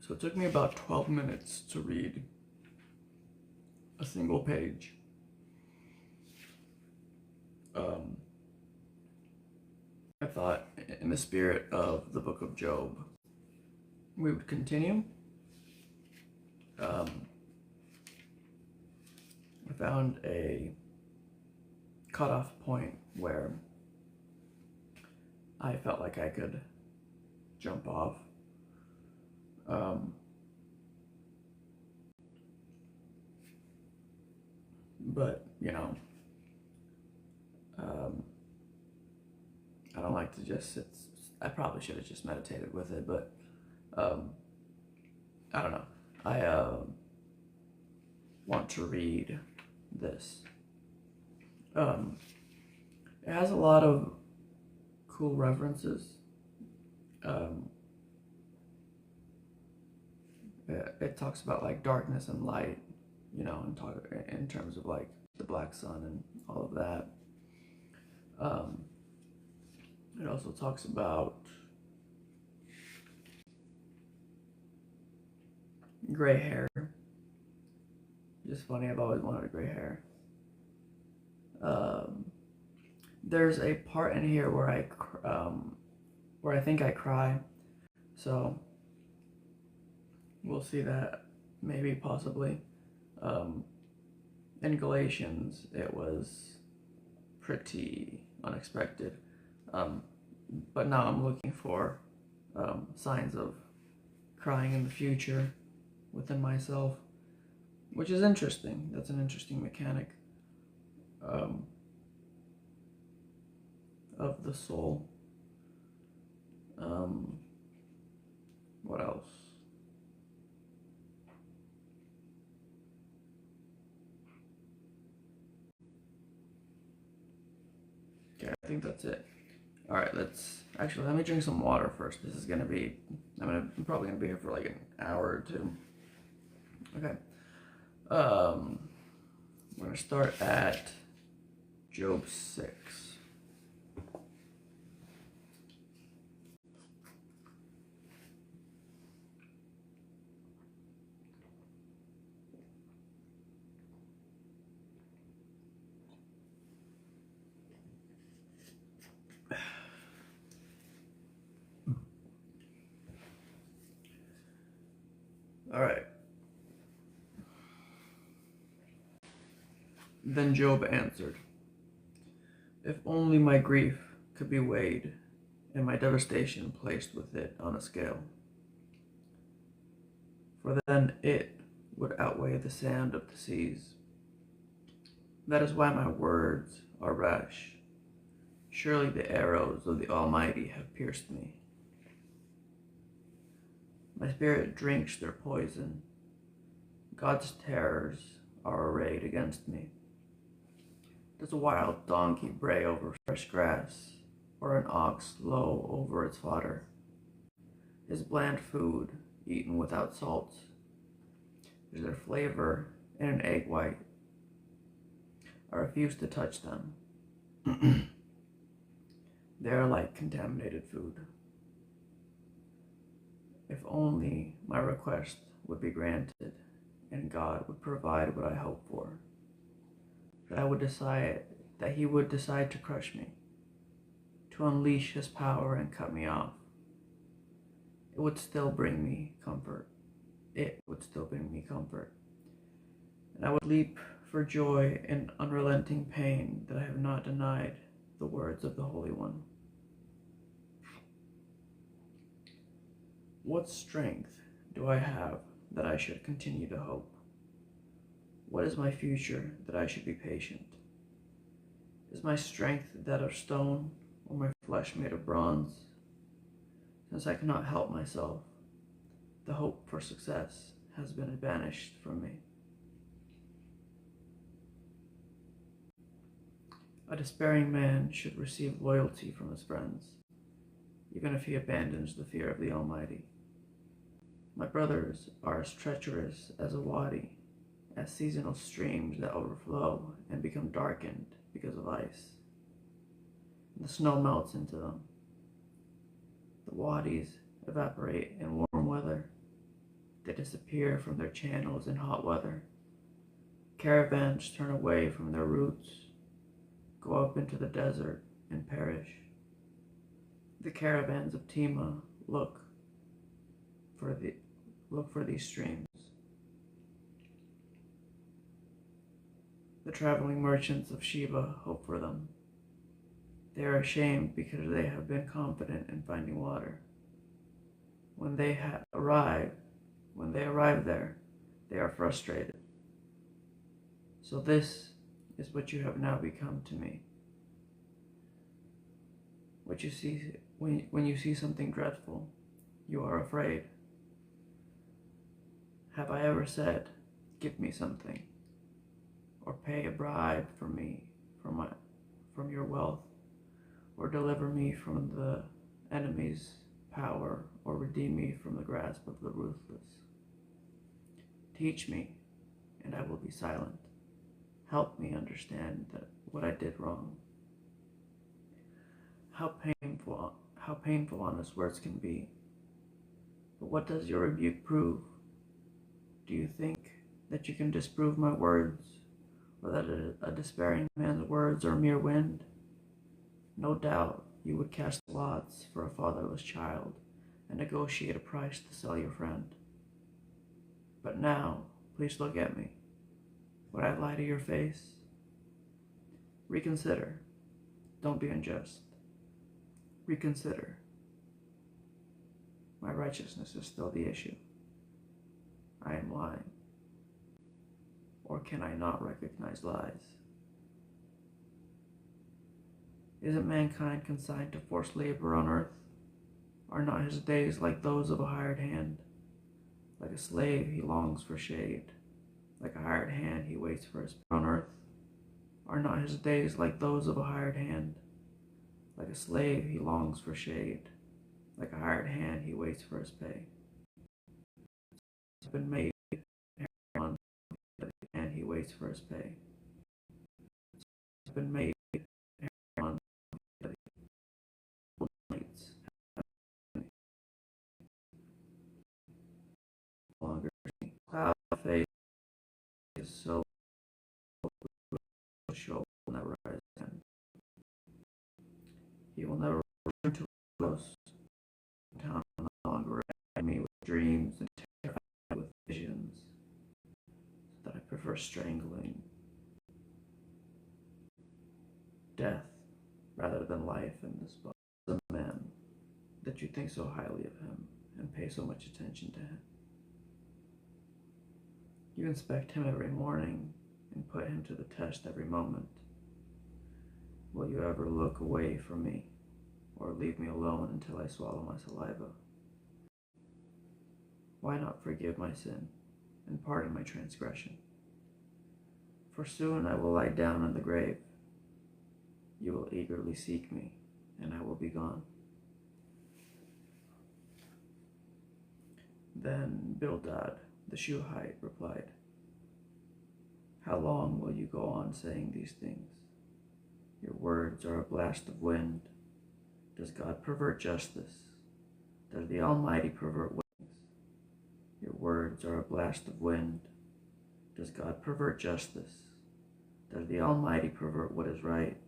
So it took me about 12 minutes to read a single page. I thought, in the spirit of the book of Job, we would continue. I found a cutoff point where I felt like I could jump off. But, I don't like to just sit. I probably should have just meditated with it, but I don't know. I want to read this. It has a lot of cool references. It talks about like darkness and light, in terms of like the black sun and all of that. It also talks about gray hair. Just funny, I've always wanted a gray hair. There's a part in here where I think I cry, so we'll see that, maybe, possibly. In Galatians, it was pretty unexpected, but now I'm looking for signs of crying in the future within myself, which is interesting. That's an interesting mechanic of the soul. What else? Okay, I think that's it. All right, let me drink some water first. This is gonna be, I'm probably gonna be here for like an hour or two. Okay. We're gonna start at Job 6. All right. Then Job answered, "If only my grief could be weighed, and my devastation placed with it on a scale. For then it would outweigh the sand of the seas. That is why my words are rash. Surely the arrows of the Almighty have pierced me. My spirit drinks their poison. God's terrors are arrayed against me. Does a wild donkey bray over fresh grass, or an ox low over its fodder? Is bland food eaten without salt? Is there flavor in an egg white? I refuse to touch them. They are like contaminated food. If only my request would be granted, and God would provide what I hope for, that he would decide to crush me, to unleash his power and cut me off. It would still bring me comfort. And I would leap for joy in unrelenting pain that I have not denied the words of the Holy One. What strength do I have that I should continue to hope? What is my future that I should be patient? Is my strength that of stone, or my flesh made of bronze? Since I cannot help myself, the hope for success has been banished from me. A despairing man should receive loyalty from his friends, even if he abandons the fear of the Almighty. My brothers are as treacherous as a wadi, as seasonal streams that overflow and become darkened because of ice. And the snow melts into them. The wadis evaporate in warm weather. They disappear from their channels in hot weather. Caravans turn away from their routes, go up into the desert, and perish. The caravans of Tima look for these streams. The traveling merchants of Sheba hope for them. They are ashamed because they have been confident in finding water. When they arrive there, they are frustrated. So this is what you have now become to me. What you see when you see something dreadful, you are afraid. Have I ever said, "Give me something," or "Pay a bribe for me from your wealth," or "Deliver me from the enemy's power," or "Redeem me from the grasp of the ruthless"? Teach me, and I will be silent. Help me understand what I did wrong. How painful honest words can be. But what does your rebuke prove? Do you think that you can disprove my words, or that a despairing man's words are mere wind? No doubt you would cast lots for a fatherless child and negotiate a price to sell your friend. But now, please look at me. Would I lie to your face? Reconsider. Don't be unjust. Reconsider. My righteousness is still the issue. I am lying. Or can I not recognize lies? Isn't mankind consigned to forced labor on earth? Are not his days like those of a hired hand? Like a slave, he longs for shade. Like a hired hand, he waits for his pay on earth. Are not his days like those of a hired hand? Like a slave, he longs for shade. Like a hired hand, he waits for his pay. He's been made and he waits for his pay. He's been made longer. Cloud face is so show will never rise again. He will never return to a ghost town no longer ride me with dreams and terrify me with visions, so that I prefer strangling death rather than life in this body. The man that you think so highly of him and pay so much attention to him. You inspect him every morning and put him to the test every moment. Will you ever look away from me or leave me alone until I swallow my saliva? Why not forgive my sin and pardon my transgression? For soon I will lie down in the grave. You will eagerly seek me, and I will be gone. Then Bildad the Shuhite replied, "How long will you go on saying these things? Your words are a blast of wind. Does God pervert justice? Does the Almighty pervert wings? Your words are a blast of wind. Does God pervert justice? Does the Almighty pervert what is right?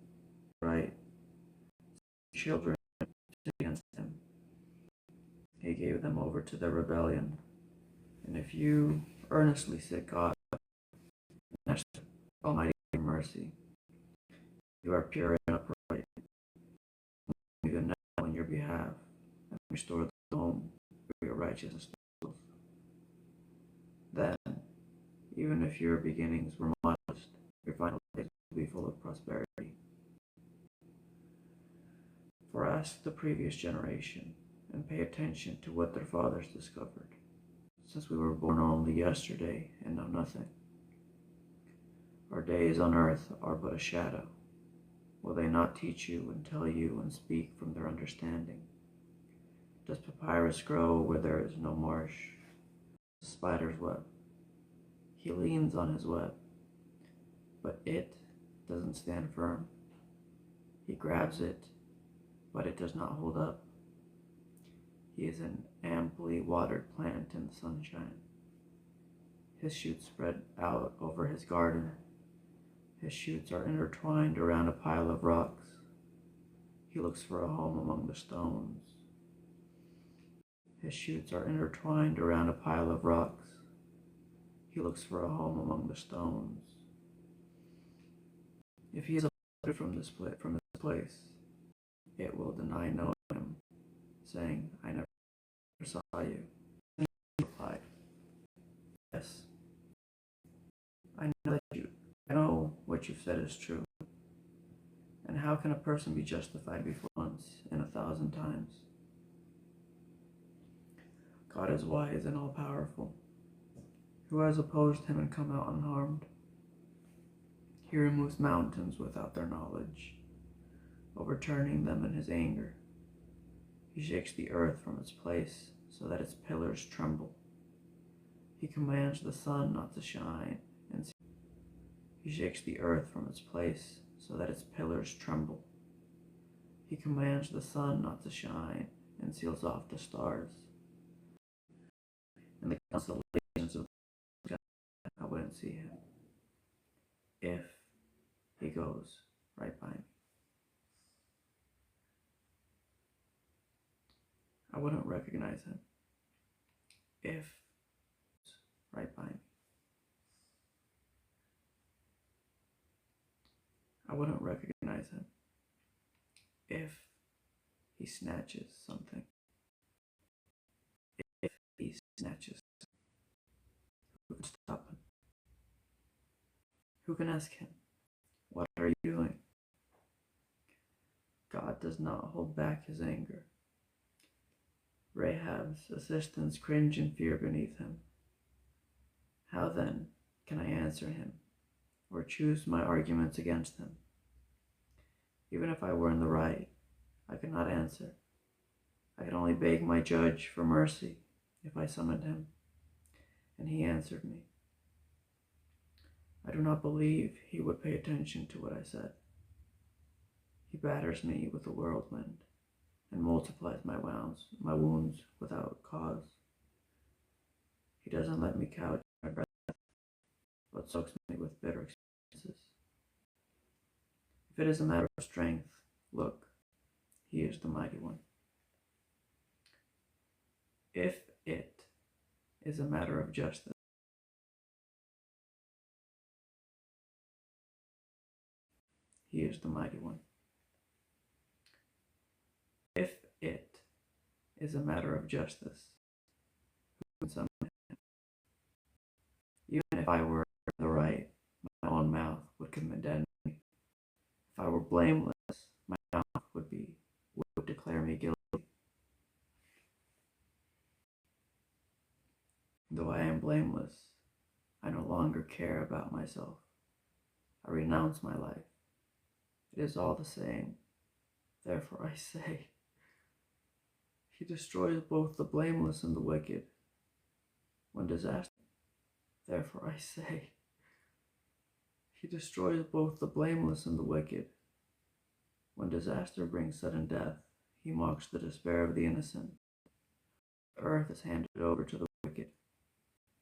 Right. Children against him. He gave them over to their rebellion. And if you earnestly seek God, and ask the Almighty for mercy, you are pure and upright. Even now on your behalf, and restore the home for your righteousness. Then, even if your beginnings were modest, your final days will be full of prosperity. For ask the previous generation, and pay attention to what their fathers discovered, since we were born only yesterday and know nothing. Our days on earth are but a shadow. Will they not teach you and tell you and speak from their understanding? Does papyrus grow where there is no marsh? The spider's web. He leans on his web, but it doesn't stand firm. He grabs it, but it does not hold up. He is an amply watered plant in the sunshine. His shoots spread out over his garden. His shoots are intertwined around a pile of rocks. He looks for a home among the stones. His shoots are intertwined around a pile of rocks. He looks for a home among the stones. If he is uprooted from this place, it will deny knowing him, saying, I never saw you. And he replied, Yes, I know what you've said is true. And how can a person be justified before once in 1,000 times? God is wise and all-powerful. Who has opposed him and come out unharmed? He removes mountains without their knowledge, overturning them in his anger. He shakes the earth from its place so that its pillars tremble. He commands the sun not to shine, and he shakes the earth from its place so that its pillars tremble. He commands the sun not to shine and seals off the stars. And the constellations of the sky, I wouldn't see him if he goes right by me. I wouldn't recognize him if he's right by me. I wouldn't recognize him if he snatches something. If he snatches something, who can stop him? Who can ask him, what are you doing? God does not hold back his anger. Rahab's assistants cringe in fear beneath him. How then can I answer him or choose my arguments against him? Even if I were in the right, I could not answer. I could only beg my judge for mercy if I summoned him, and he answered me. I do not believe he would pay attention to what I said. He batters me with a whirlwind and multiplies my wounds without cause. He doesn't let me couch my breath, but soaks me with bitter experiences. If it is a matter of strength, look, he is the mighty one. If it is a matter of justice, he is the mighty one. If it is a matter of justice, who can summon him? Even if I were in the right, my own mouth would condemn me. If I were blameless, my mouth would declare me guilty. Though I am blameless, I no longer care about myself. I renounce my life. It is all the same. Therefore I say, he destroys both the blameless and the wicked when disaster. Therefore I say, he destroys both the blameless and the wicked. When disaster brings sudden death, he mocks the despair of the innocent. The earth is handed over to the wicked.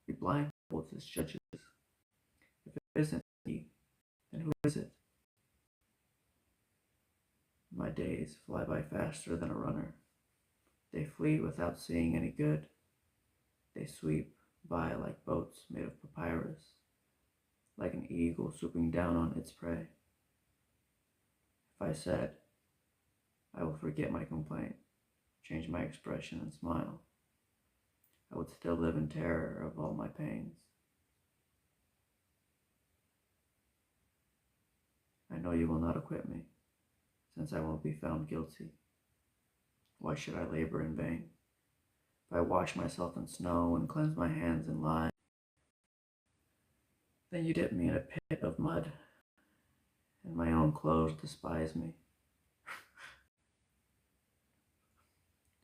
He blindfolds his judges. If it isn't he, then who is it? My days fly by faster than a runner. They flee without seeing any good. They sweep by like boats made of papyrus, like an eagle swooping down on its prey. If I said, I will forget my complaint, change my expression and smile, I would still live in terror of all my pains. I know you will not acquit me, since I won't be found guilty. Why should I labor in vain? If I wash myself in snow and cleanse my hands in lye, then you dip me in a pit of mud, and my own clothes despise me.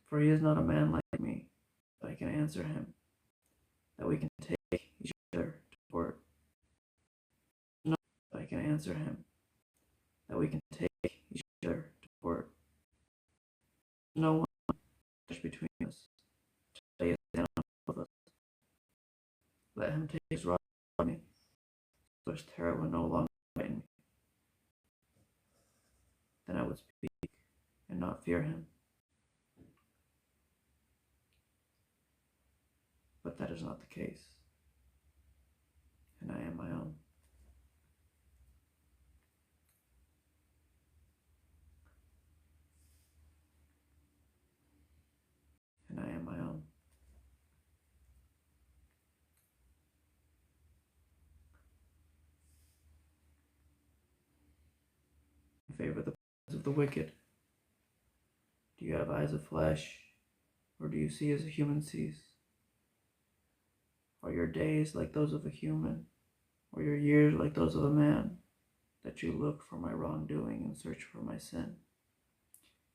For he is not a man like me, that I can answer him, that we can take each other to court. No, that I can answer him, that we can take each other to court. No one judge between us, to lay it down both of us. Let him take his rod from me, so his terror would no longer frighten me. Then I would speak and not fear him. But that is not the case, and I am my own. And I am my own. In favor of the plans of the wicked. Do you have eyes of flesh, or do you see as a human sees? Are your days like those of a human, or your years like those of a man, that you look for my wrongdoing and search for my sin,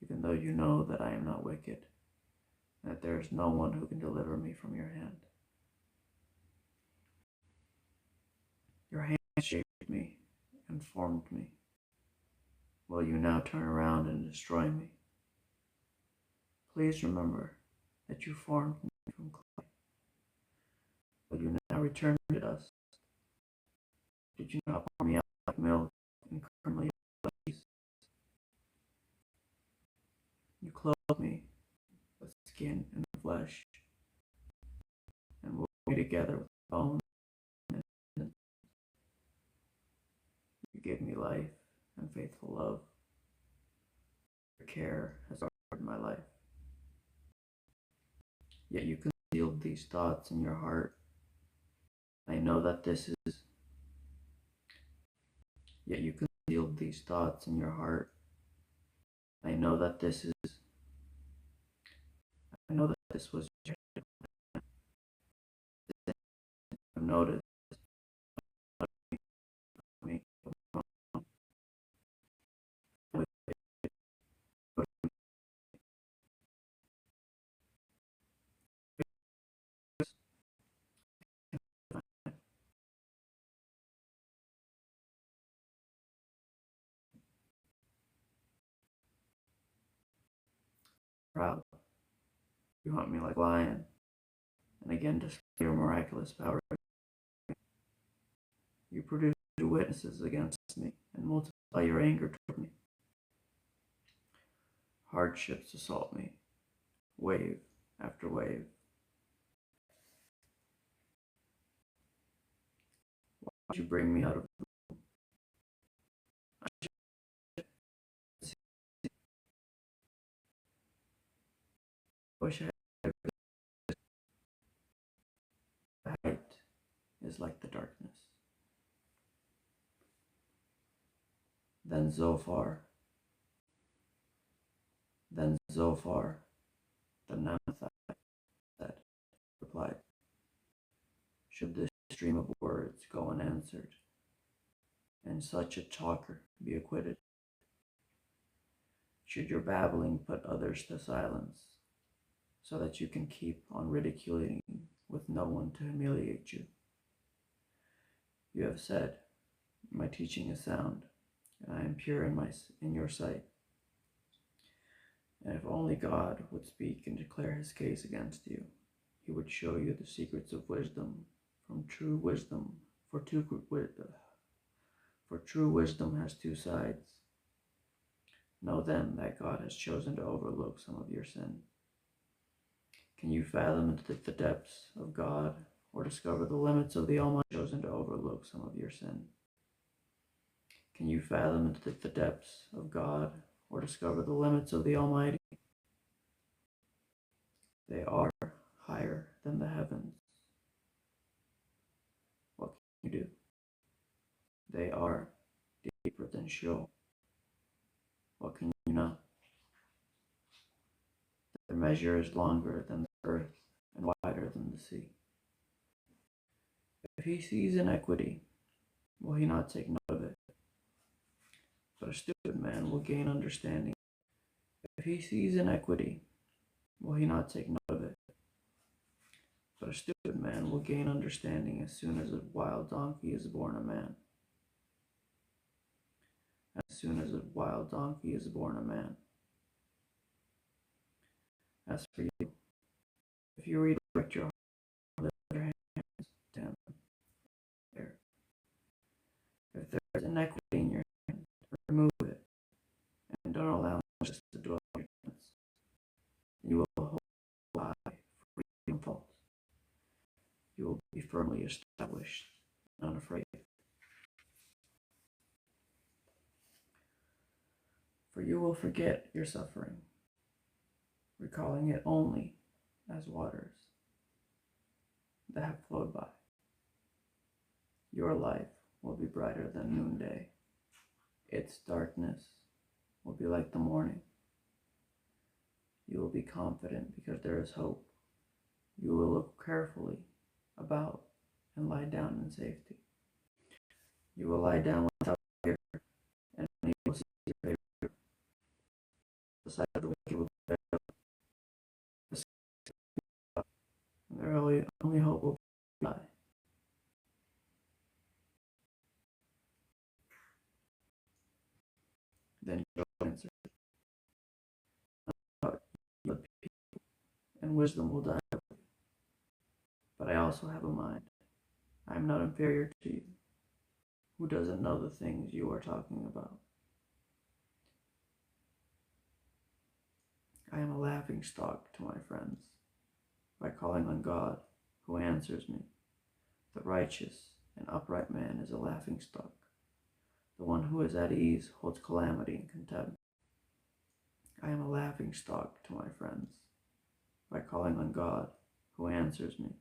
even though you know that I am not wicked, and that there is no one who can deliver me from your hand? Your hand shaped me and formed me. Will you now turn around and destroy me? Please remember that you formed me from clay. Will you now return to dust? Did you not pour me out like milk and curd me like cheese? You clothed me with skin and flesh, and wove me together with bone and tendon. You gave me life and faithful love. Your care has guarded my life. Yet you concealed these thoughts in your heart. I know that this is. Yet you concealed these thoughts in your heart. I know that this is. I know that this was your. I've noticed me. Proud. You hunt me like a lion, and again display your miraculous power. You produce witnesses against me and multiply your anger toward me. Hardships assault me, wave after wave. Why would you bring me out of the womb? I wish I had. The height is like the darkness. Then Zophar, the Namathite, said, replied, should this stream of words go unanswered, and such a talker be acquitted? Should your babbling put others to silence, so that you can keep on ridiculing with no one to humiliate you? You have said, my teaching is sound, and I am pure in your sight. And if only God would speak and declare his case against you, he would show you the secrets of wisdom from true wisdom, for true wisdom has two sides. Know then that God has chosen to overlook some of your sin. Can you fathom the depths of God, or discover the limits of the Almighty? Chosen to overlook some of your sin. Can you fathom the depths of God, or discover the limits of the Almighty? They are higher than the heavens. What can you do? They are deeper than Sheol. What can you know? Their measure is longer than the earth and wider than the sea. If he sees iniquity, will he not take note of it? But a stupid man will gain understanding. If he sees iniquity, will he not take note of it? But a stupid man will gain understanding as soon as a wild donkey is born a man. As soon as a wild donkey is born a man. As for you, if you redirect your heart, lift your hands to him. For you will forget your suffering, recalling it only as waters that have flowed by. Your life will be brighter than noonday. Its darkness will be like the morning. You will be confident because there is hope. You will look carefully about and lie down in safety. You will lie down without fear, and you will see your favor. The sight of the wicked will be veiled. The sight of the their only hope will be die. Then Job answered, "The people and wisdom will die. But I also have a mind. I am not inferior to you. Who doesn't know the things you are talking about? I am a laughing stock to my friends by calling on God, who answers me. The righteous and upright man is a laughing stock. The one who is at ease holds calamity and contempt. I am a laughing stock to my friends by calling on God, who answers me.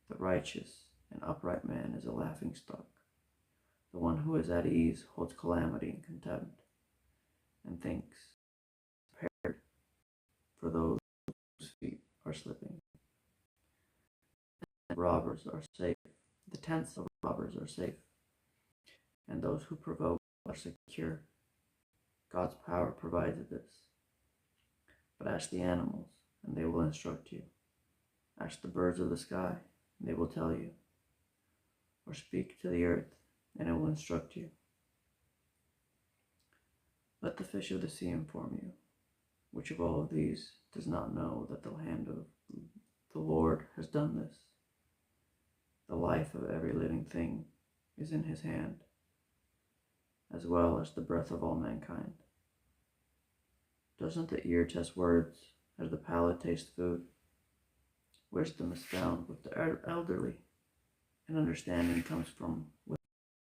The righteous and upright man is a laughing stock. The one who is at ease holds calamity and contempt, and thinks, prepared for those whose feet are slipping. Robbers are safe. The tents of robbers are safe, and those who provoke are secure. God's power provides this. But ask the animals, and they will instruct you. Ask the birds of the sky, and they will tell you. Or speak to the earth, and it will instruct you. Let the fish of the sea inform you. Which of all of these does not know that the hand of the Lord has done this? The life of every living thing is in his hand, as well as the breath of all mankind. Doesn't the ear test words as the palate tastes food? Wisdom is found with the elderly, and understanding comes from what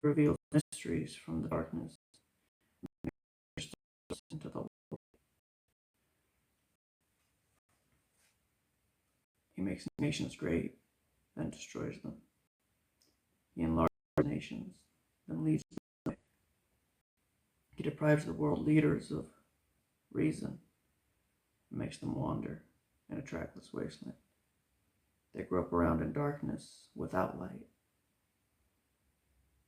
reveals mysteries from the darkness into the light. He makes nations great, then destroys them. He enlarges nations, then leads them away. He deprives the world leaders of reason and makes them wander in a trackless wasteland. They grope around in darkness without light.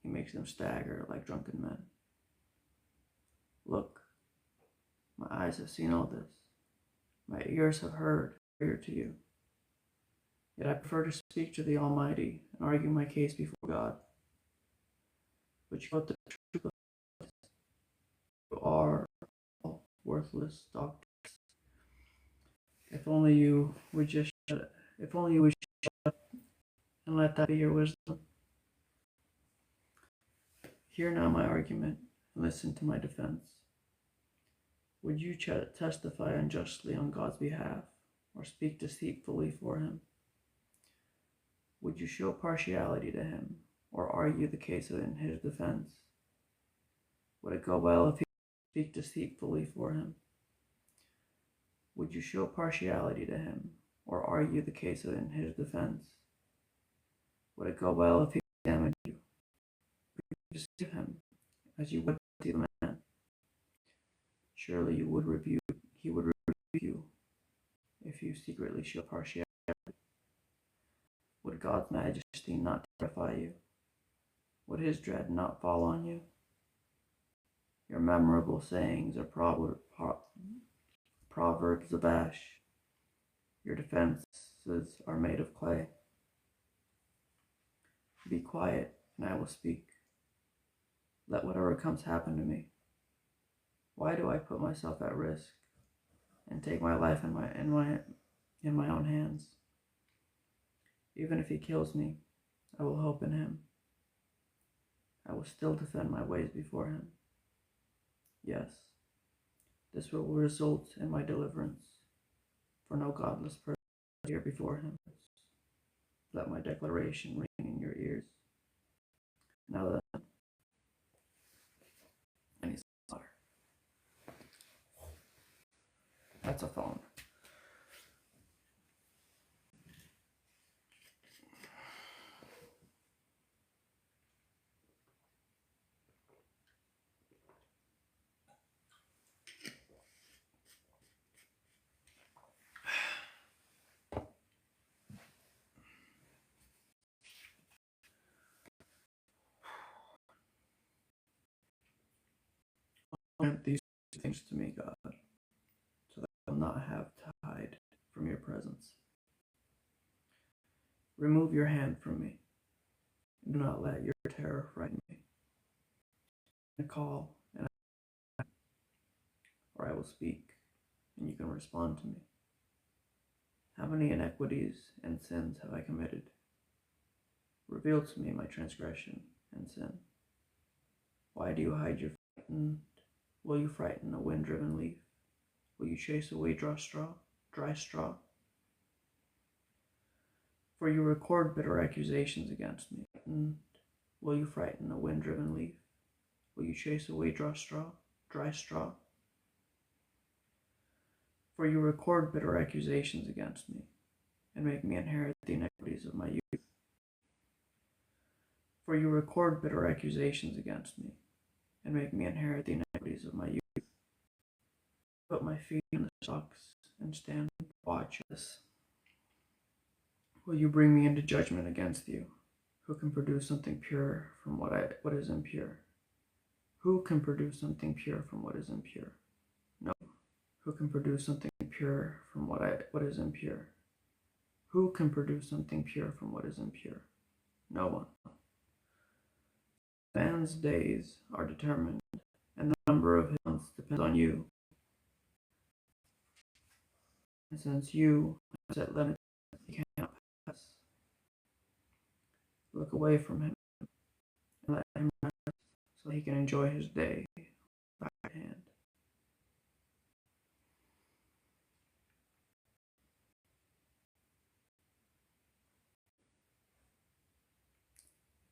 He makes them stagger like drunken men. Look, my eyes have seen all this. My ears have heard to you. Yet I prefer to speak to the Almighty and argue my case before God. But you know the truth of this. You are all worthless doctors. If only you would just shut it. If only you would shut up and let that be your wisdom. Hear now my argument and listen to my defense. Would you testify unjustly on God's behalf or speak deceitfully for him? Would you show partiality to him or argue the case in his defense? Would it go well if you speak deceitfully for him? Would you show partiality to him or argue the case in his defense? Would it go well if he examined you? Would you deceive him as you would deceive a man? Surely he would rebuke you if you secretly show partiality. Would God's majesty not terrify you? Would his dread not fall on you? Your memorable sayings are proverbs of ash. Your defenses are made of clay. Be quiet, and I will speak. Let whatever comes happen to me. Why do I put myself at risk and take my life in my own hands? Even if he kills me, I will hope in him. I will still defend my ways before him. Yes, this will result in my deliverance, for no godless person is here before him. Let my declaration ring in your ears. Now then, any slaughter. That's a phone. Grant these things to me, God, so that I will not have to hide from your presence. Remove your hand from me, and do not let your terror frighten me. I call, or I will speak, and you can respond to me. How many iniquities and sins have I committed? Reveal to me my transgression and sin. Why do you hide your frightened? Will you frighten a wind-driven leaf? Will you chase away dry straw? For you record bitter accusations against me. Will you frighten a wind-driven leaf? Will you chase away dry straw? For you record bitter accusations against me, and make me inherit the iniquities of my youth. For you record bitter accusations against me, and make me inherit the iniquities of my youth. Put my feet in the stocks, and stand watch us. Will you bring me into judgment against you? Who can produce something pure from what is impure? Who can produce something pure from what is impure? No. Who can produce something pure from what is impure? Who can produce something pure from what is impure? No one. Man's days are determined, and the number of his months depends on you. And since you have set limits, he cannot pass. Look away from him and let him rest, so that he can enjoy his day by hand.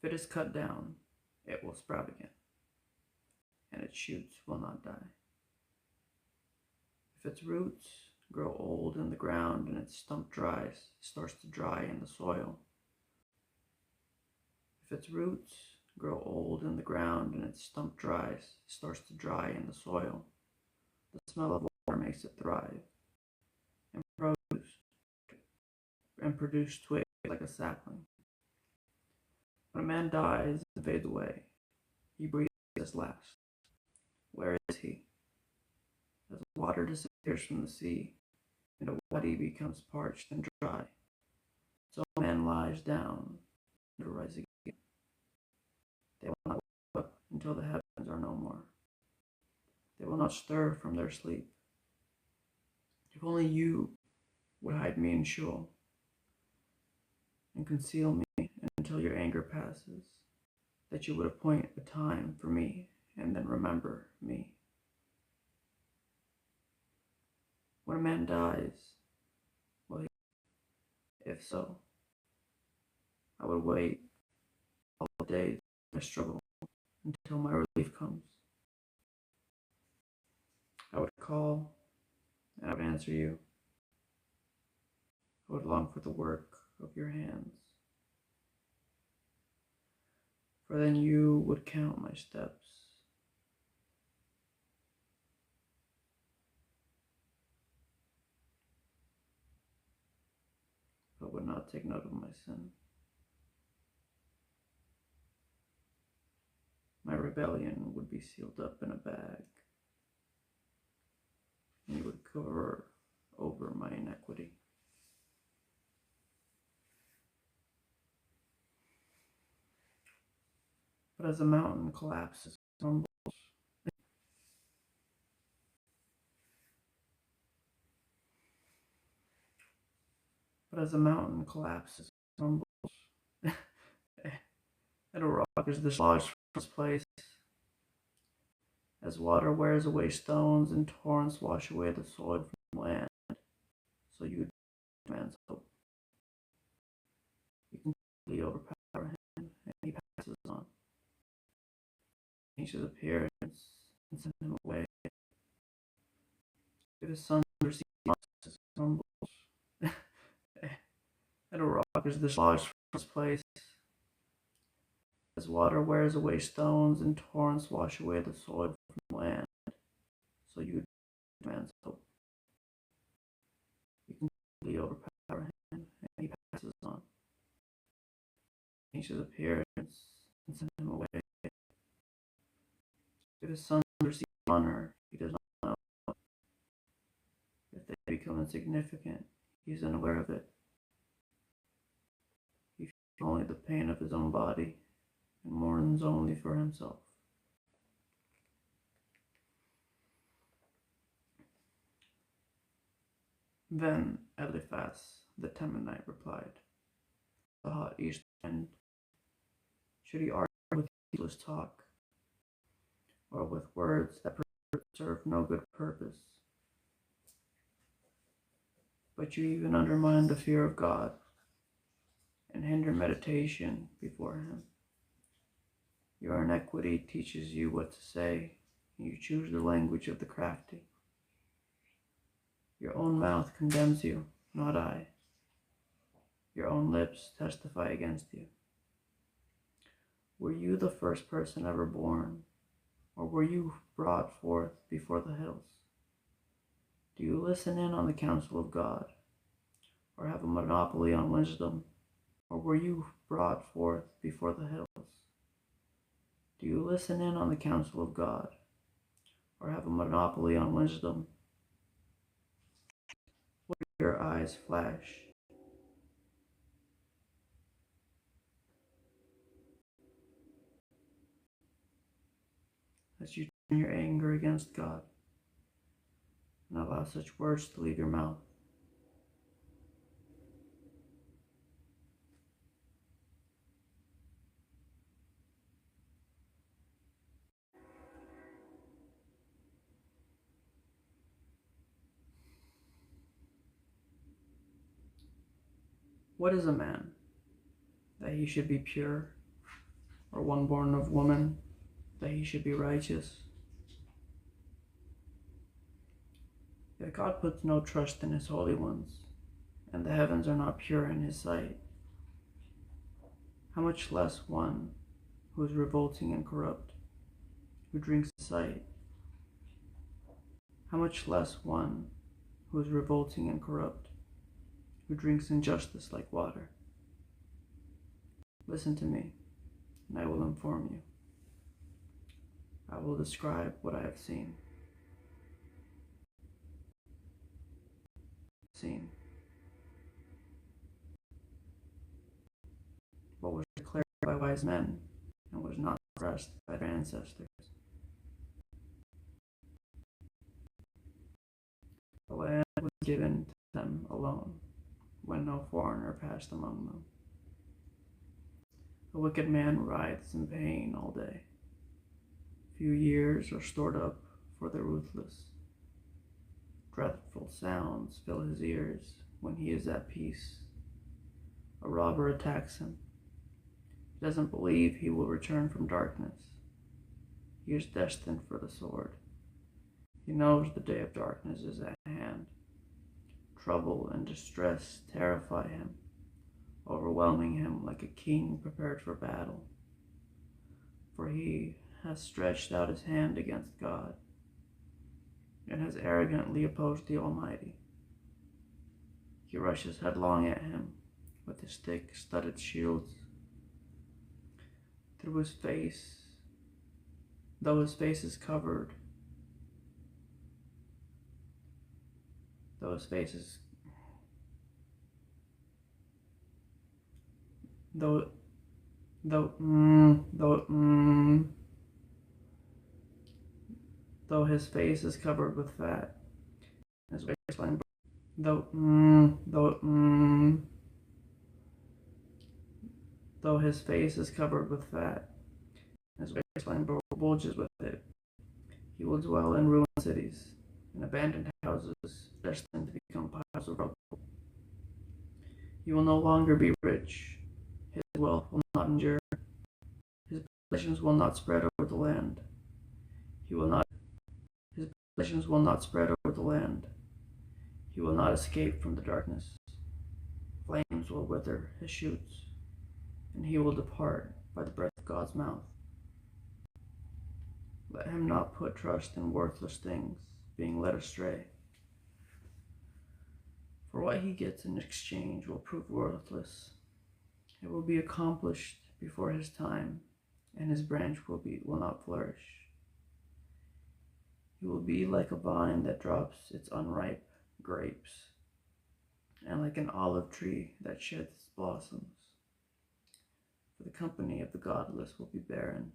If it is cut down, it will sprout again, and its shoots will not die. If its roots grow old in the ground and its stump starts to dry in the soil. If its roots grow old in the ground and its stump starts to dry in the soil, the smell of water makes it thrive and produce twigs like a sapling. When a man dies and fades away, he breathes his last. Where is he? As water disappears from the sea, and a wadi becomes parched and dry, so a man lies down and will rise again. They will not wake up until the heavens are no more. They will not stir from their sleep. If only you would hide me in Sheol and conceal me until your anger passes, that you would appoint a time for me and then remember me. When a man dies, will he? If so, I would wait all the days I struggle until my relief comes. I would call and I would answer you. I would long for the work of your hands, for then you would count my steps. But would not take note of my sin. My rebellion would be sealed up in a bag, and you would cover over my iniquity. But as a mountain collapses, crumbles, and a rock is dislodged from its place, as water wears away stones and torrents wash away the soil from land, so you man's hope. You completely overpower him, and he passes on. Change his appearance and send him away. If his sons receive is dislodged from its place, as water wears away stones and torrents wash away the soil from the land, so you man's hope. You completely overpower him, and he passes on. Change his appearance and send him away. If his sons receive honor, he does not know. If they become insignificant, he is unaware of it. He feels only the pain of his own body and mourns only for himself. Then Eliphaz the Temanite replied, the hot east wind, should he argue with useless talk, or with words that serve no good purpose? But you even undermine the fear of God and hinder meditation before him. Your iniquity teaches you what to say, and you choose the language of the crafty. Your own mouth condemns you, not I. Your own lips testify against you. Were you the first person ever born, or were you brought forth before the hills? Do you listen in on the counsel of God, or have a monopoly on wisdom, or were you brought forth before the hills? Do you listen in on the counsel of God, or have a monopoly on wisdom? What do your eyes flash? As you turn your anger against God and allow such words to leave your mouth. What is a man, that he should be pure, or one born of woman, that he should be righteous? Yet God puts no trust in his holy ones, and the heavens are not pure in his sight. How much less one who is revolting and corrupt, who drinks sight? How much less one who is revolting and corrupt, who drinks injustice like water? Listen to me, and I will inform you. I will describe what I have seen. What was declared by wise men and was not expressed by their ancestors. The land was given to them alone, when no foreigner passed among them. The wicked man writhes in pain all day. Few years are stored up for the ruthless. Dreadful sounds fill his ears when he is at peace. A robber attacks him. He doesn't believe he will return from darkness. He is destined for the sword. He knows the day of darkness is at hand. Trouble and distress terrify him, overwhelming him like a king prepared for battle. For he has stretched out his hand against God and has arrogantly opposed the Almighty. He rushes headlong at him with his thick-studded shields. Though his face is covered, though his face is covered with fat, his waistline though his face is covered with fat, his waistline bulges with it. He will dwell in ruined cities, in abandoned houses, destined to become piles of rubble. He will no longer be rich. His wealth will not endure. His possessions will not spread over the land. His possessions will not spread over the land. He will not escape from the darkness. Flames will wither his shoots, and he will depart by the breath of God's mouth. Let him not put trust in worthless things, being led astray. For what he gets in exchange will prove worthless. It will be accomplished before his time, and his branch will not flourish. He will be like a vine that drops its unripe grapes, and like an olive tree that sheds its blossoms. For the company of the godless will be barren,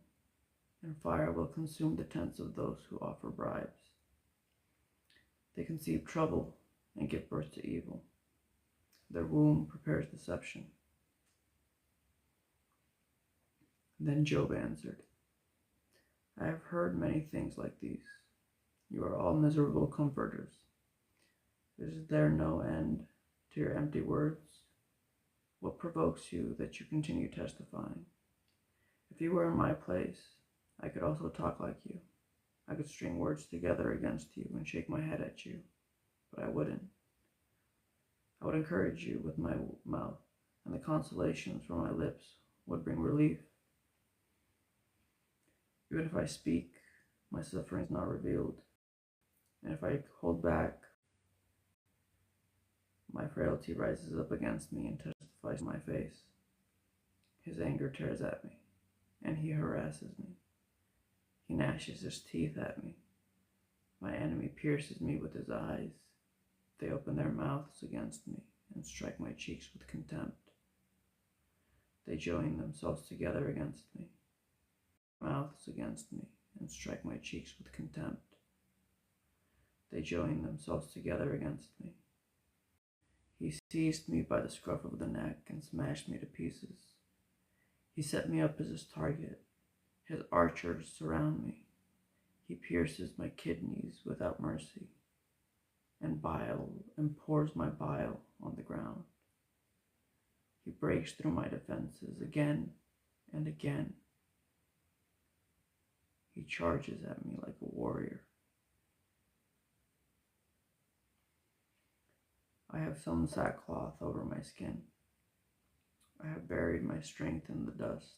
and fire will consume the tents of those who offer bribes. They conceive trouble and give birth to evil. Their womb prepares deception. Then Job answered, I have heard many things like these. You are all miserable comforters. Is there no end to your empty words? What provokes you that you continue testifying? If you were in my place, I could also talk like you. I could string words together against you and shake my head at you, but I wouldn't. I would encourage you with my mouth, and the consolations from my lips would bring relief. Even if I speak, my suffering is not revealed, and if I hold back, my frailty rises up against me and testifies in my face. His anger tears at me, and he harasses me. He gnashes his teeth at me. My enemy pierces me with his eyes. They open their mouths against me and strike my cheeks with contempt. They join themselves together against me, mouths against me, and strike my cheeks with contempt. They join themselves together against me. He seized me by the scruff of the neck and smashed me to pieces. He set me up as his target. His archers surround me. He pierces my kidneys without mercy, and pours my bile on the ground. He breaks through my defenses again and again. He charges at me like a warrior. I have sewn sackcloth over my skin. I have buried my strength in the dust.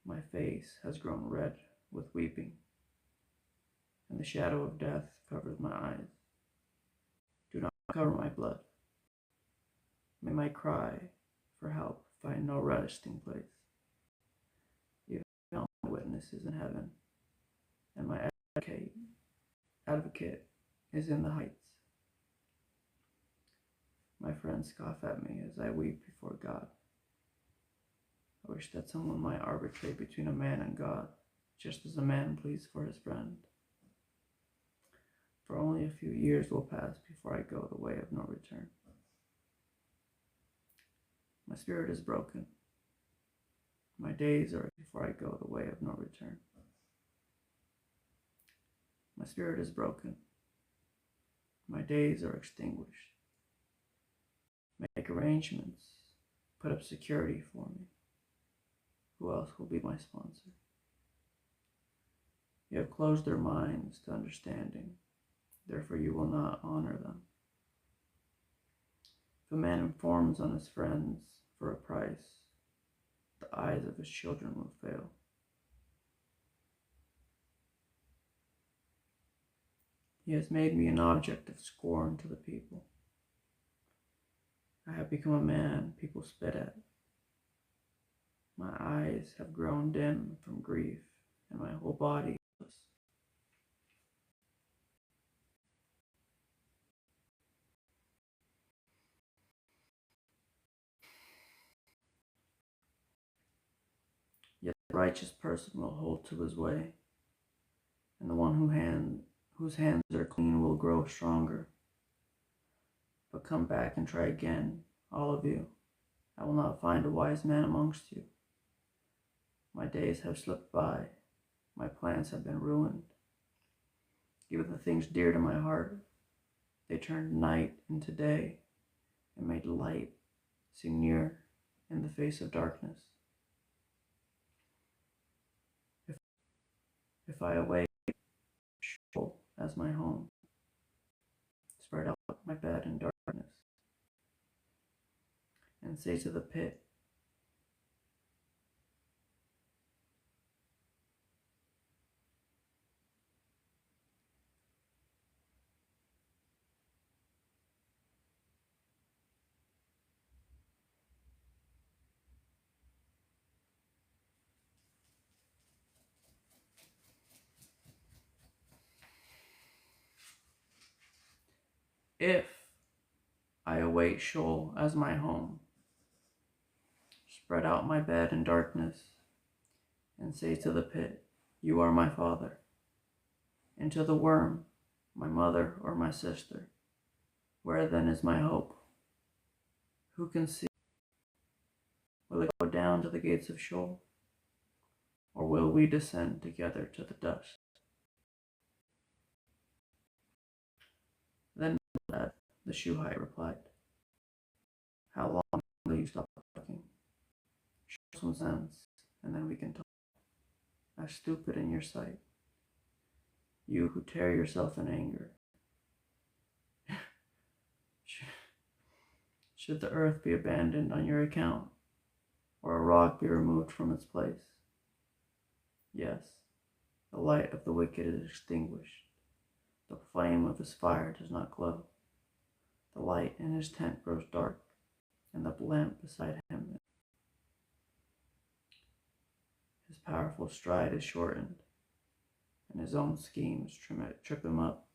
My face has grown red with weeping, and the shadow of death covers my eyes. Do not cover my blood. May my cry for help find no resting place. Even my witnesses in heaven, and my advocate is in the heights. My friends scoff at me as I weep before God. I wish that someone might arbitrate between a man and God, just as a man pleads for his friend. For only a few years will pass before I go the way of no return. My spirit is broken. My days are before I go the way of no return. My spirit is broken. My days are extinguished. Make arrangements. Put up security for me. Who else will be my sponsor? You have closed their minds to understanding. Therefore you will not honor them. If a man informs on his friends for a price, the eyes of his children will fail. He has made me an object of scorn to the people. I have become a man people spit at. My eyes have grown dim from grief, and my whole body is. Yet the righteous person will hold to his way, and the one whose hands are clean will grow stronger. But come back and try again, all of you. I will not find a wise man amongst you. My days have slipped by. My plans have been ruined. Even the things dear to my heart, they turned night into day and made light seem near in the face of darkness. If I awake Sheol as my home, spread out my bed in darkness, and say to the pit, if I await Sheol as my home, spread out my bed in darkness, and say to the pit, you are my father, and to the worm, my mother or my sister, where then is my hope? Who can see? Will it go down to the gates of Sheol, or will we descend together to the dust? Then the Shuhite replied, how long will you stop talking? Show some sense, and then we can talk. As stupid in your sight, you who tear yourself in anger. Should the earth be abandoned on your account, or a rock be removed from its place? Yes, the light of the wicked is extinguished. The flame of his fire does not glow. The light in his tent grows dark, and the lamp beside him. His powerful stride is shortened, and his own schemes trip him up.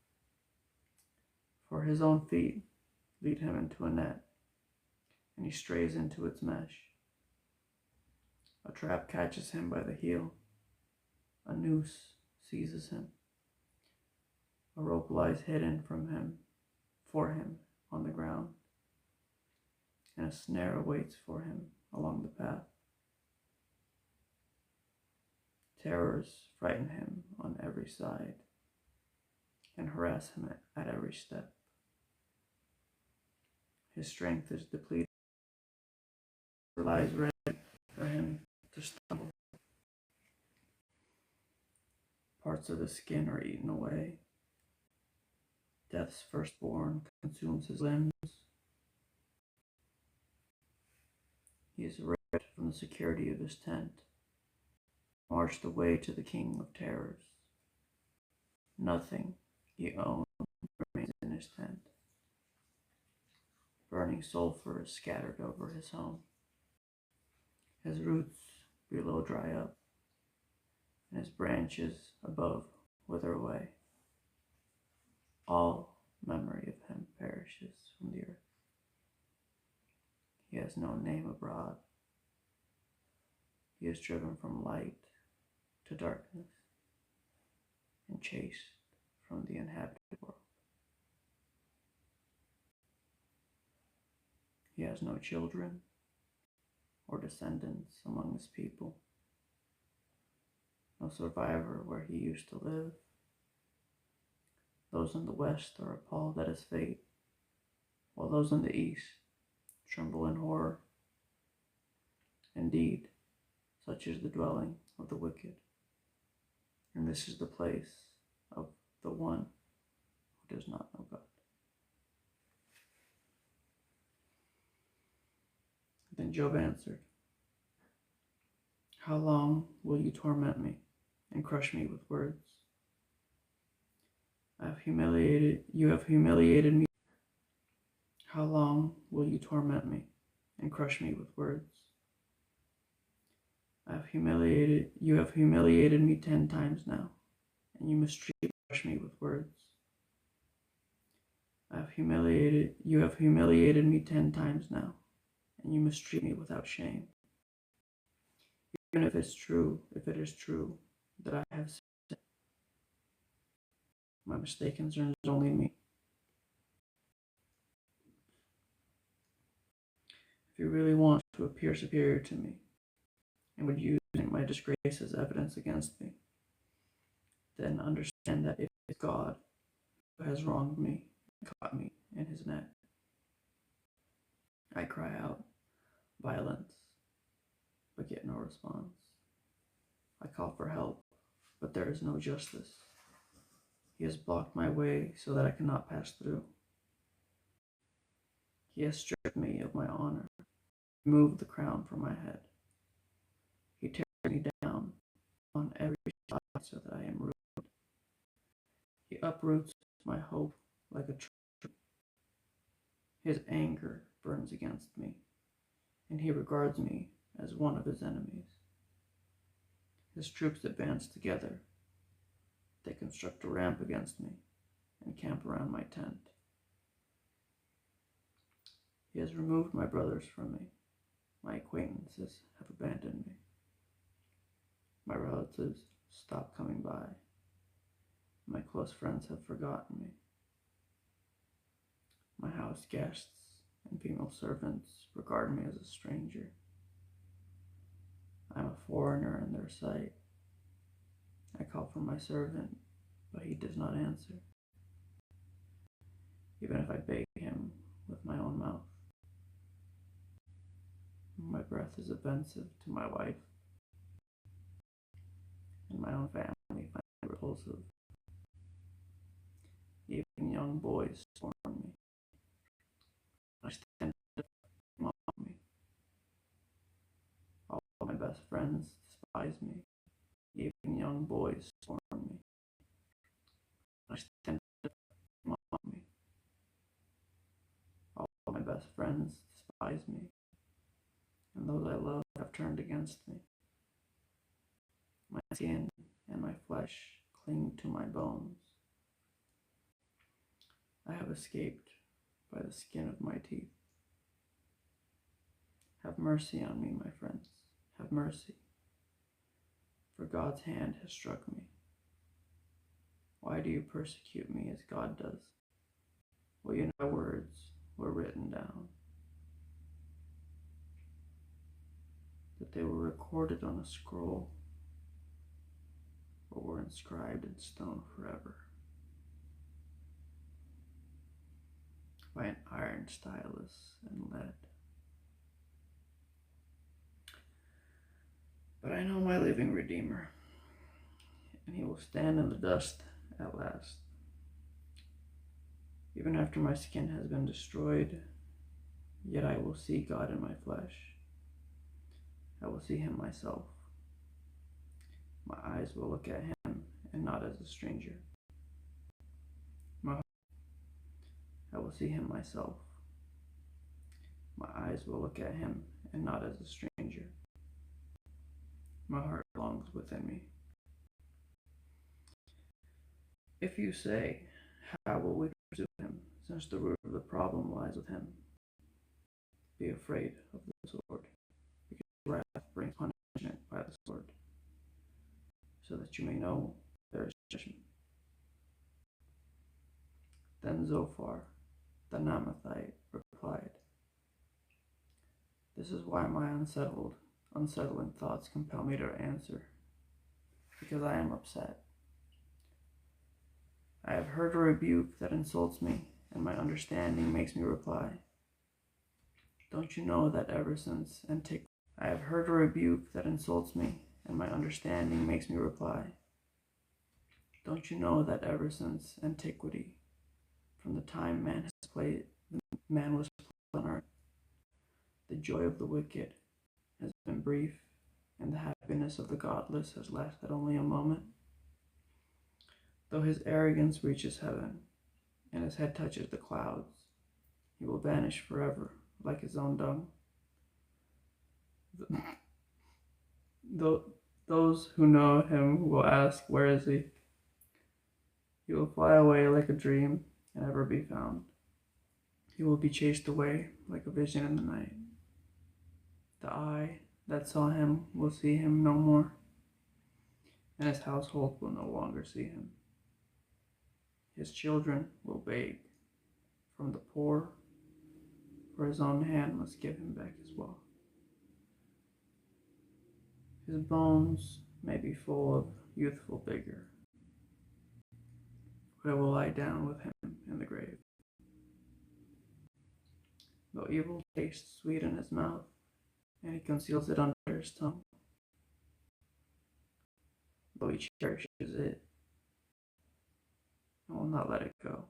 For his own feet lead him into a net, and he strays into its mesh. A trap catches him by the heel. A noose seizes him. A rope lies hidden for him on the ground, and a snare awaits for him along the path. Terrors frighten him on every side and harass him at every step. His strength is depleted. It lies ready for him to stumble. Parts of his skin are eaten away. Death's firstborn consumes his limbs. He is ripped from the security of his tent, marched away to the king of terrors. Nothing he owns remains in his tent. Burning sulfur is scattered over his home. His roots below dry up, and his branches above wither away. All memory of him perishes from the earth. He has no name abroad. He is driven from light to darkness and chased from the inhabited world. He has no children or descendants among his people, no survivor where he used to live. Those in the west are appalled at his fate, while those in the east tremble in horror. Indeed, such is the dwelling of the wicked, and this is the place of the one who does not know God. Then Job answered, how long will you torment me and crush me with words? You have humiliated me. How long will you torment me and crush me with words? You have humiliated me 10 times now, and you mistreat and crush me with words. You have humiliated me 10 times now, and you mistreat me without shame. Even if it is true that I have sinned, my mistake concerns only me. If you really want to appear superior to me, and would use my disgrace as evidence against me, then understand that it is God who has wronged me and caught me in his net. I cry out, violence, but get no response. I call for help, but there is no justice. He has blocked my way so that I cannot pass through. He has stripped me of my honor removed the crown from my head. He tears me down on every side so that I am ruined. He uproots my hope like a tree. His anger burns against me, and he regards me as one of his enemies. His troops advance together. They construct a ramp against me and camp around my tent. He has removed my brothers from me. My acquaintances have abandoned me. My relatives stop coming by. My close friends have forgotten me. My house guests and female servants regard me as a stranger. I am a foreigner in their sight. I call for my servant, but he does not answer, even if I beg him with my own mouth. My breath is offensive to my wife, and my own family find it repulsive. Even young boys scorn me. I stand to mock me. All my best friends despise me. Even young boys scorn me. I stand to mock me. All my best friends despise me, and those I love have turned against me. My skin and my flesh cling to my bones. I have escaped by the skin of my teeth. Have mercy on me, my friends. Have mercy, for God's hand has struck me. Why do you persecute me as God does? Well, you know, words were written down, that they were recorded on a scroll, or were inscribed in stone forever by an iron stylus and lead. But I know my living Redeemer, and he will stand in the dust at last. Even after my skin has been destroyed, yet I will see God in my flesh. I will see him myself. My eyes will look at him, and not as a stranger. I will see him myself. My eyes will look at him, and not as a stranger. My heart longs within me. If you say, how will we pursue him, since the root of the problem lies with him? Be afraid of the sword, because wrath brings punishment by the sword, so that you may know there is judgment. Then Zophar, the Naamathite, replied, this is why my unsettling thoughts compel me to answer, because I am upset. I have heard a rebuke that insults me, and my understanding makes me reply. Don't you know that ever since antiquity, I have heard a rebuke that insults me, and my understanding makes me reply. Don't you know that ever since antiquity, from the time man was placed on earth, the joy of the wicked has been brief, and the happiness of the godless has lasted only a moment? Though his arrogance reaches heaven, and his head touches the clouds, he will vanish forever, like his own dung. Those who know him will ask, where is he? He will fly away like a dream and never be found. He will be chased away like a vision in the night. The eye that saw him will see him no more, and his household will no longer see him. His children will beg from the poor, for his own hand must give him back as well. His bones may be full of youthful vigor, but I will lie down with him in the grave. Though evil tastes sweet in his mouth, and he conceals it under his tongue, though he cherishes it, and will not let it go,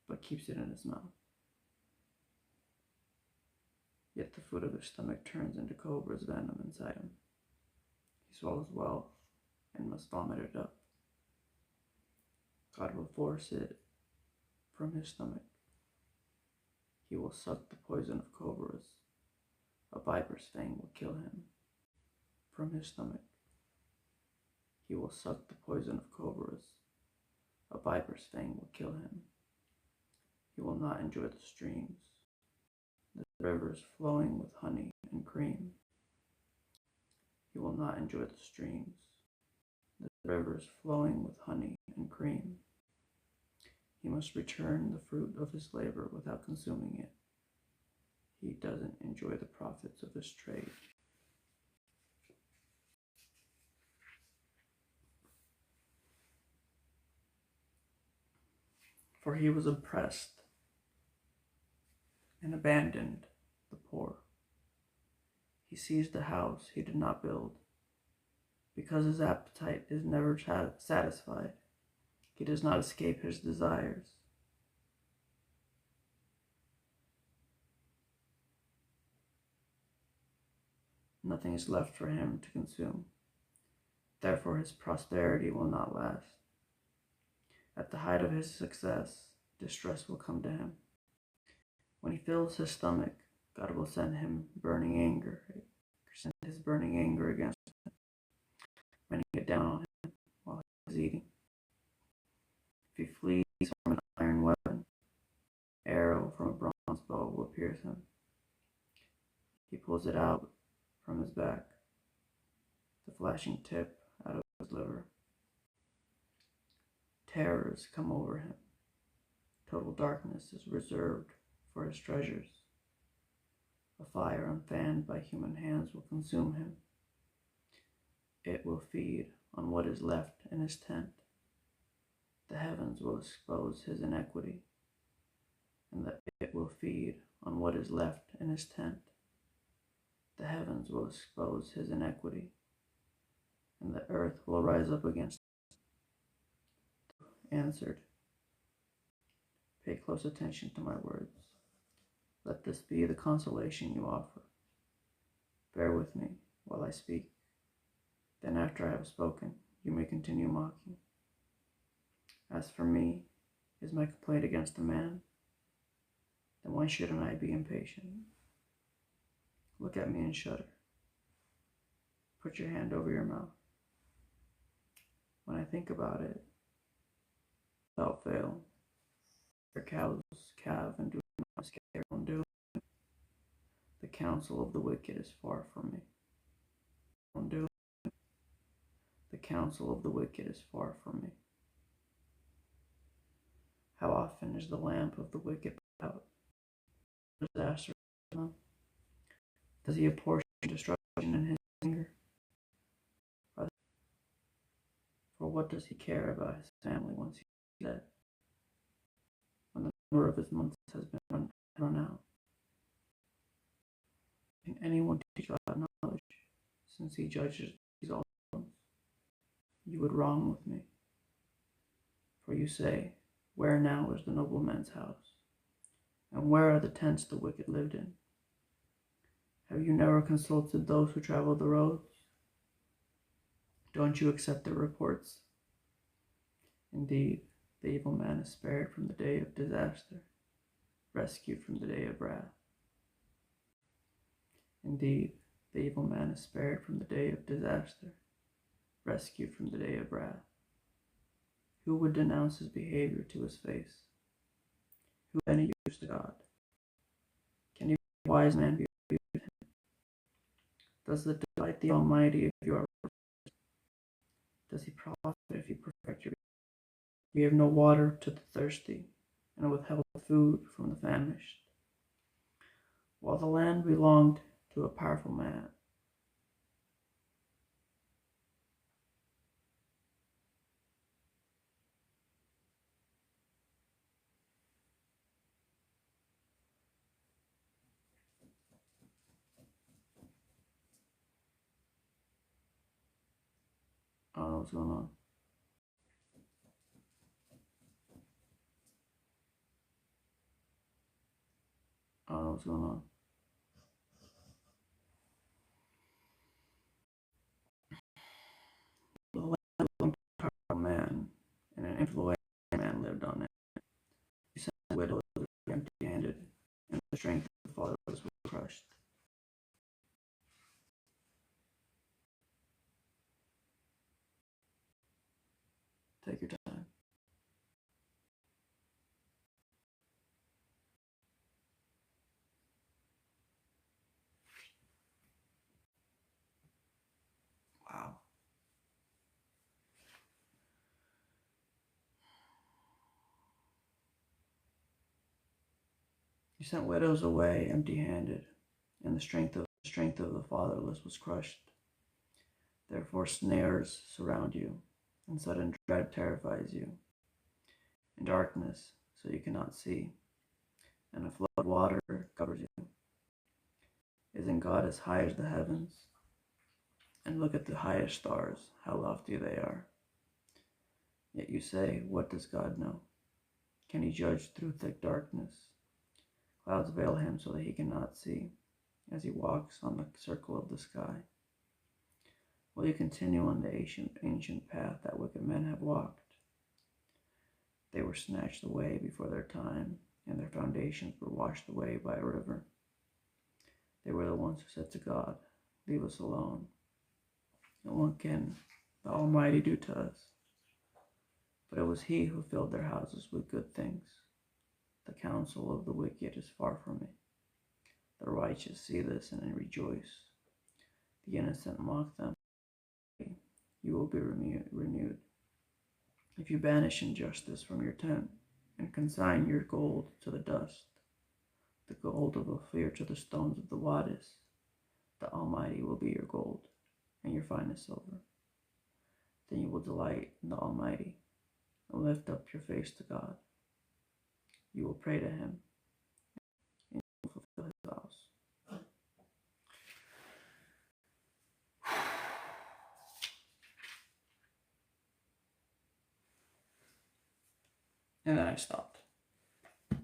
but keeps it in his mouth. Yet the food of his stomach turns into cobra's venom inside him. He swallows wealth and must vomit it up. God will force it from his stomach. He will suck the poison of cobras. A viper's fang will kill him from his stomach. He will suck the poison of cobras. A viper's fang will kill him. He will not enjoy the streams, the rivers flowing with honey and cream. He will not enjoy the streams, the rivers flowing with honey and cream. He must return the fruit of his labor without consuming it. He doesn't enjoy the profits of his trade. For he was oppressed and abandoned the poor. He seized a house he did not build. Because his appetite is never satisfied, he does not escape his desires. Nothing is left for him to consume. Therefore his prosperity will not last. At the height of his success, distress will come to him. When he fills his stomach, God will send him burning anger, send his burning anger against him, raining it down on him while he is eating. If he flees from an iron weapon, arrow from a bronze bow will pierce him. He pulls it out from his back, the flashing tip out of his liver. Terrors come over him. Total darkness is reserved for his treasures. A fire unfanned by human hands will consume him. It will feed on what is left in his tent. The heavens will expose his iniquity, and it will feed on what is left in his tent. The heavens will expose his iniquity, and the earth will rise up against him. Answered, pay close attention to my words. Let this be the consolation you offer. Bear with me while I speak. Then after I have spoken, you may continue mocking. As for me, is my complaint against a man? Then why shouldn't I be impatient? Look at me and shudder. Put your hand over your mouth. When I think about it, without fail, their cows calve and do not scare on doing. The counsel of the wicked is far from me. On doing. The counsel of the wicked is far from me. How often is the lamp of the wicked put out? Disaster. Does he apportion destruction in his anger? For what does he care about his family once he's dead? When the number of his months has been run out? Can anyone teach God knowledge, since he judges these all things? You would wrong with me. For you say, where now is the nobleman's house? And where are the tents the wicked lived in? Have you never consulted those who travel the roads? Don't you accept their reports? Indeed, the evil man is spared from the day of disaster, rescued from the day of wrath. Indeed, the evil man is spared from the day of disaster, rescued from the day of wrath. Who would denounce his behavior to his face? Who any use to God? Can you be a wise man be with him? Does it delight the Almighty if you are righteous? Does he profit if you perfect your? We have no water to the thirsty, and withheld food from the famished. While the land belonged to a powerful man, I don't know what's going on. I don't know what's going on. had done it. You sent the widows empty-handed, and the strength of the fatherless was crushed. Take your time. Wow. You sent widows away empty-handed, and the strength of the fatherless was crushed. Therefore snares surround you, and sudden dread terrifies you. In darkness, so you cannot see, and a flood of water covers you. Isn't God as high as the heavens? And look at the highest stars, how lofty they are. Yet you say, what does God know? Can he judge through thick darkness? Clouds veil him so that he cannot see, as he walks on the circle of the sky. Will you continue on the ancient path that wicked men have walked? They were snatched away before their time, and their foundations were washed away by a river. They were the ones who said to God, leave us alone. And what can the Almighty do to us? But it was he who filled their houses with good things. The counsel of the wicked is far from me. The righteous see this and rejoice. The innocent mock them. You will be renewed. If you banish injustice from your tent and consign your gold to the dust, the gold of Ophir to the stones of the Wadis, the Almighty will be your gold and your finest silver. Then you will delight in the Almighty and lift up your face to God. You will pray to him and he will fulfill his vows. And then I stopped. And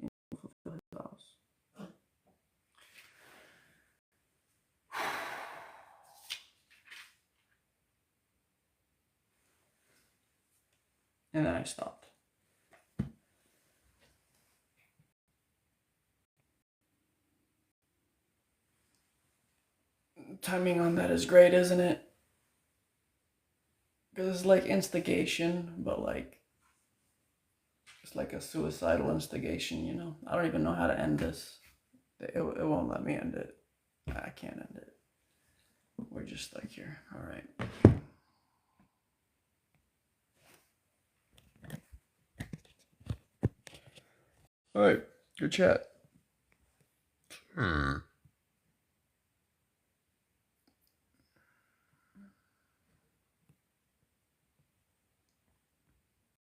he will fulfill his vows. And then I stopped. Timing on that is great, isn't it? Because it's like instigation, but like, it's like a suicidal instigation, you know? I don't even know how to end this. It won't let me end it. I can't end it. We're just like here. All right. All right. Good chat.